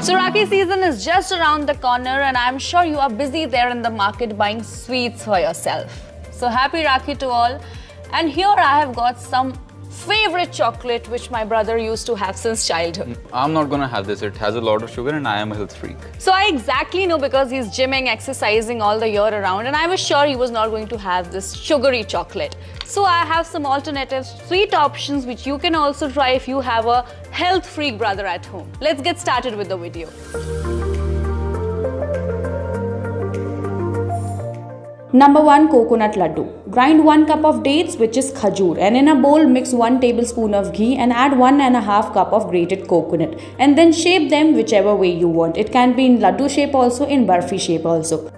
So Rakhi season is just around the corner and I'm sure you are busy there in the market buying sweets for yourself. So happy Rakhi to all. And here I have got some favorite chocolate which my brother used to have since childhood. I'm not gonna have this. It has a lot of sugar and I am a health freak. So I exactly know because he's gymming, exercising all the year around and I was sure he was not going to have this sugary chocolate. So I have some alternative sweet options which you can also try if you have a health freak brother at home. Let's get started with the video. Number 1, coconut laddu. Grind 1 cup of dates, which is khajur, and in a bowl mix 1 tablespoon of ghee and add 1.5 cup of grated coconut, and then shape them whichever way you want. It can be in laddu shape also, in barfi shape also.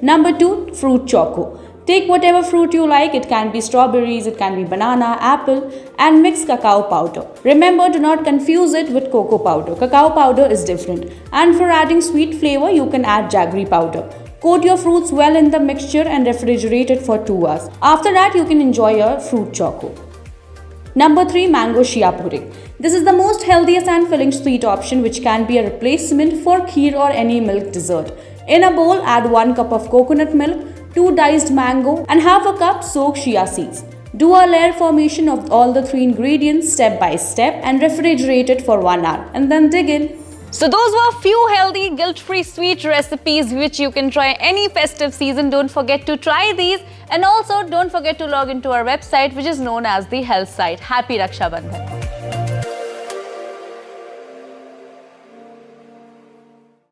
Number 2, fruit choco. Take whatever fruit you like, it can be strawberries, it can be banana, apple, and mix cacao powder. Remember, do not confuse it with cocoa powder. Cacao powder is different. And for adding sweet flavor, you can add jaggery powder. Coat your fruits well in the mixture and refrigerate it for 2 hours. After that, you can enjoy your fruit choco. Number 3, mango shiapuri. This is the most healthiest and filling sweet option which can be a replacement for kheer or any milk dessert. In a bowl, add 1 cup of coconut milk, 2 diced mango and half a cup soaked chia seeds. Do a layer formation of all the 3 ingredients step by step and refrigerate it for 1 hour and then dig in. So those were few healthy, guilt-free sweet recipes which you can try any festive season. Don't forget to try these and also don't forget to log into our website which is known as the Health Site. Happy Rakshabandhan.